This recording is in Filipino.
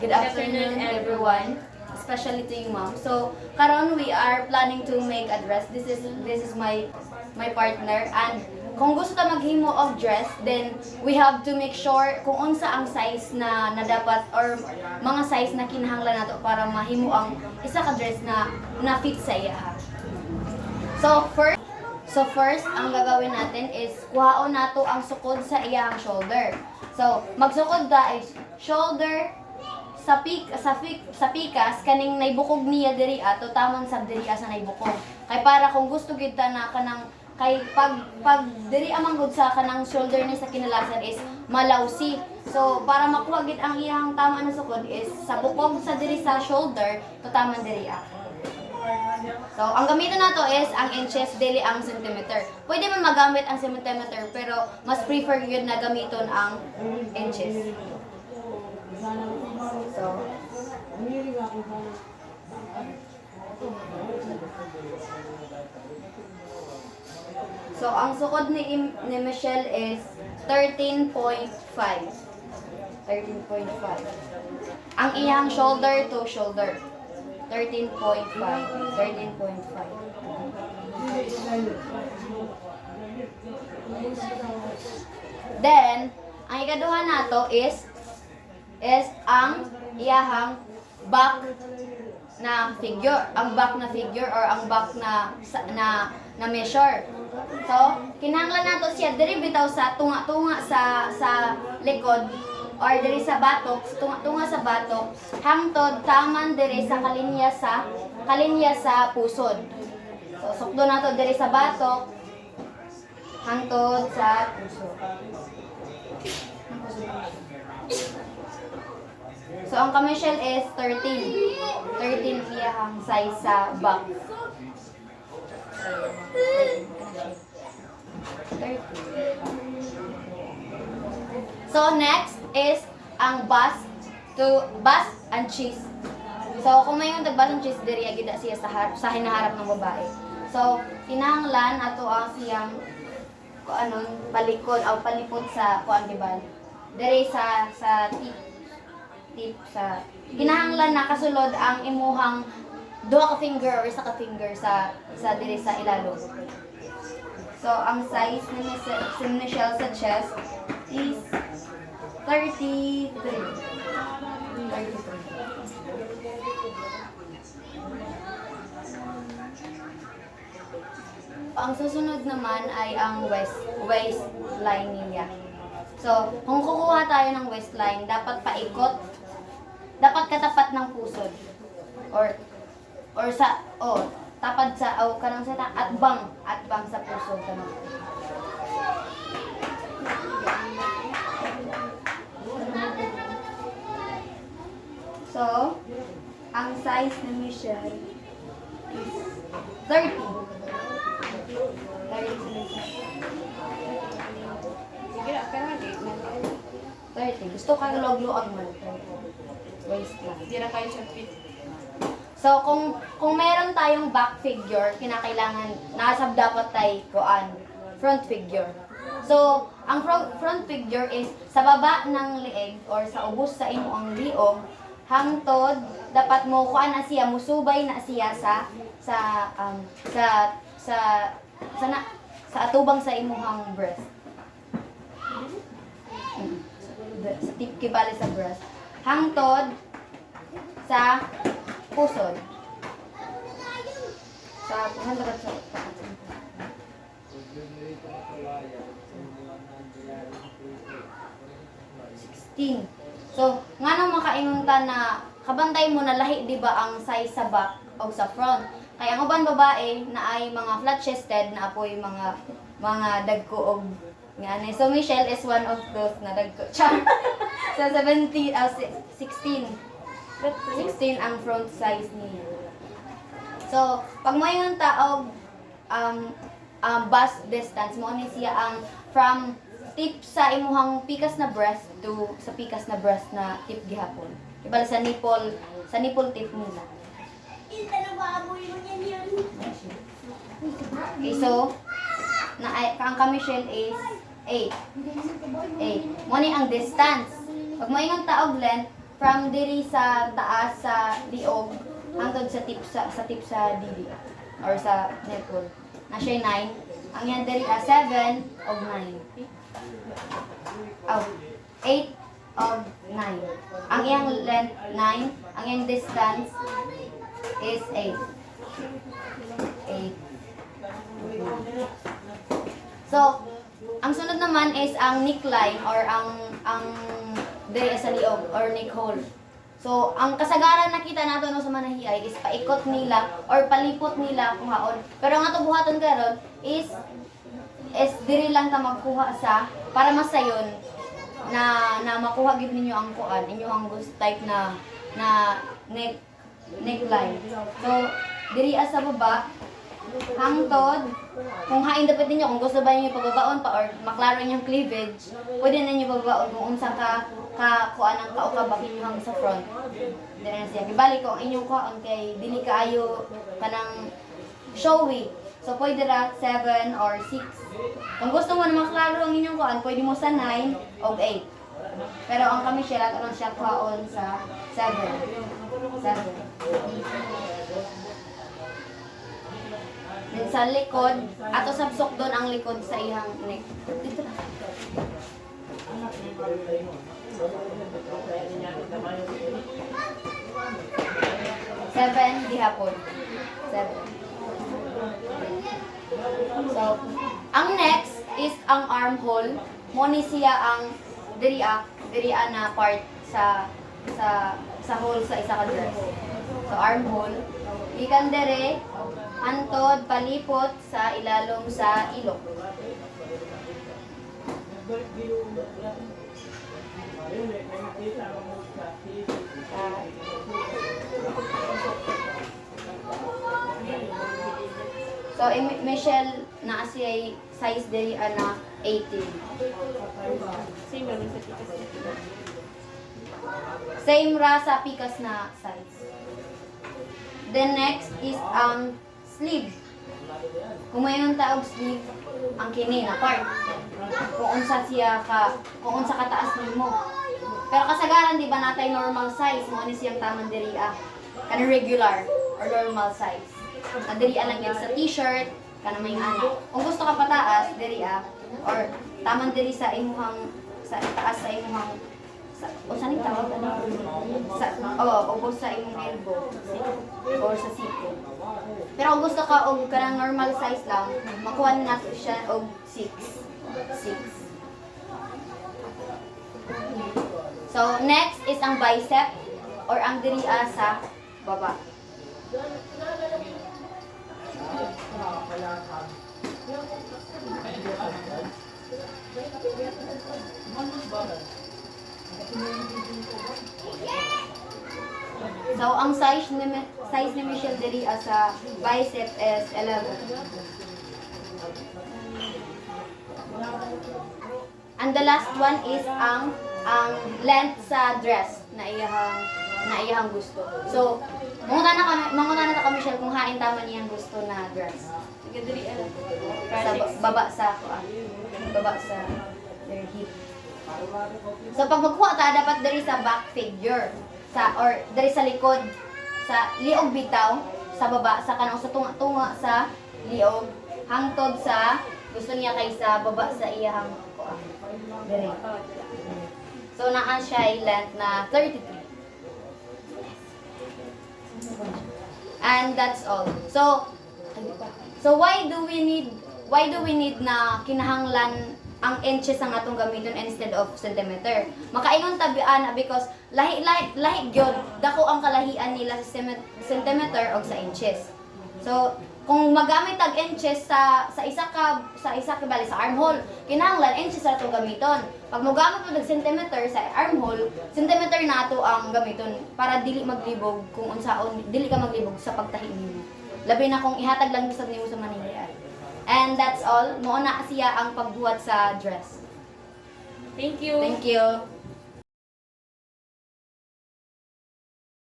Good afternoon, everyone. Especially to you, ma'am. So, karon we are planning to make a dress. This is my partner, and kung gusto ta maghimo og dress, then we have to make sure kung unsa ang size na dapat or mga size na kinahanglan nato para mahimo ang isa ka dress na fit sa iya. So first, ang gagawin natin is kuhaon nato ang sukod sa iyang shoulder. So, magsukod ta is shoulder sa pikas kaning naibukog niya diri ato tamang sa diri sa naibukog. Kay para kung gusto gid ta na kanang kay pag diri amang gud sa kanang shoulder ni sa kinalasan is malawsi. So, para makuha gid ang iyang tama na sukod is sa bukog sa diri sa shoulder to tamang diri. So, ang gamiton nato is ang inches, dili ang centimeter. Pwede man magamit ang centimeter, pero mas prefer yun na gamiton ang inches. So, ang sukod ni Michelle is 13.5. 13.5. Ang iyang shoulder to shoulder. 13.5. 13.5. Then, ang ikaduha nato is ang iyahang back na figure. Ang back na figure or ang back na measure. So, kinahanglan nato siya diri bitaw sa tunga-tunga sa likod or diri sa batok, tunga sa batok, hangtod taman diri sa kalinya sa pusod. So sukdo nato diri sa batok hangtod sa pusod. So ang commercial is 13. 13 iyang size sa back. 13. So next is ang bust and chest. So kung may yung bust and chest diri agid siya sa hinaharap ng babae. So kinahanglan ato ang siyang palikod o palipod sa kuan gibal. Diri sa tip sa kinahanglan nakasulod ang imuhang duha ka finger or isa ka finger sa diri sa ilalom. So ang size ni Michelle sa chest is 33. Ang susunod naman ay ang waistline niya. So, kung kukuha tayo ng waistline, dapat paikot, dapat katapat ng pusod. Or tapad sa kanang sa atbang sa pusod kanang. So, ang size ni Michelle is 30. 30. Gusto kang log-loag man. Waist lang. Hindi na kayo siya fit. So, kung meron tayong back figure, kinakailangan nasab dapat tayo front figure. So, ang front figure is sa baba ng leeg or sa ubos sa imong liog hangtod dapat mo kuan na siya musubay na siya sa atubang sa imong breast. Sa tip kibali sa breast hangtod sa pusod. Sa hangtod sa 16. So, nga nang makaingon ta na kabantay mo na lahi di ba ang size sa back o sa front. Kaya ang uban babae na ay mga flat-chested na apoy mga dagko og ngani. So Michelle is one of those na dagko. So 16 ang front size niya. So, pag mo yung taog bust distance mo ni siya ang from tip sa imuhang pikas na breast to sa pikas na breast na tip gihapon. Ibala sa nipple tip nila. Okay, so ang Michelle is 8. Mo ni ang distance. Pag mo ingon taog length from diri sa taas sa liog hangtod sa tip sa dili or sa nipple. Na siya 9. Ang yan diri 7 og 9. Oh, 8 of 9. Ang iyang length 9, ang iyang distance is 8. 8. So, ang sunod naman is ang neckline or ang diri sa liog or neck hole. So, ang kasagaran nakita nato no sa manahiay is paikot nila or palipot nila kuhaon. Pero ang ato buhaton karon is diri lang ta magkuha sa para masayon na makuha gid ninyo ang kuan inyo ang gusto type na neckline. So, diri sa baba hangtod kung hain dapat ninyo kung gusto ba niyo pagbabaon pa or maklaro niyo cleavage, pwede na niyo pagbabaon kung unsa ka kuan ang kaukabak ninyo hang sa front. Dili na siya. Gibalik ko ang inyong kuan kay dili kaayo kanang showy. So pwede ra 7 or 6. Kung gusto mo na maklaro ang inyong kuan, pwede mo sa 9 o 8. Pero ang kami siya lang siya kuan sa 7. 7. Then sa likod, ato sabsok doon ang likod sa iyang neck. Dito na. 7 gihapon. 7. So, ang next is ang armhole. Mo ni siya ang diriya na part sa hole sa isa ka dress. So, armhole. Ikan dere antod palipot sa ilalom sa ilok. So, Michelle, na siya size diri na 18. Same lang sa tikas. Same ra sa pikas na size. Then next is ang sleeve. Kung mayroon taog sleeve, ang kini na part. Kung unsa kataas nimo. Pero kasagaran di ba natay normal size mo ani siyang tamang diriya. Kana regular or normal size. Ang diriya lang yan sa t-shirt, kana may ana. Kung gusto ka pataas diriya or tamang diri sa imuhang sa taas sa imuhang o saan yung tawag ubos sa imong elbow or sa siko. Pero kung gusto ka og kanang normal size lang, makuha na nato siya og 6. So next is ang bicep or ang diriya sa baba. So, ang size ni Michelle diri sa bicep is 11. And the last one is ang length sa dress na iyahang gusto. So, mangutana na kami Michelle kung hain tama niyang gusto na dress. Sa baba sa their hip. So pag magkuha ta dapat diri sa back figure or diri sa likod sa liog bitaw sa baba sa kanang sa tunga sa liog hangtod sa gusto niya kay sa baba sa iyang kuha. Diri. So naa siya length na 33. And that's all. So why do we need na kinahanglan ang inches ang atong gamiton instead of centimeter? Makaingon tabian because lahi gyud dako ang kalahian nila sa centimeter o sa inches. So kung magamit tag inches sa isa ka bali sa armhole, kinahanglan inches ra to gamiton. Pag mogamit mo tag centimeter sa armhole, centimeter nato ang gamiton para dili maglibog kung unsaon dili ka maglibog sa pagtahi nimo. Labi na kung ihatag lang bisag nimo sa manilian. And that's all. Mo na siya ang pagbuhat sa dress. Thank you. Thank you.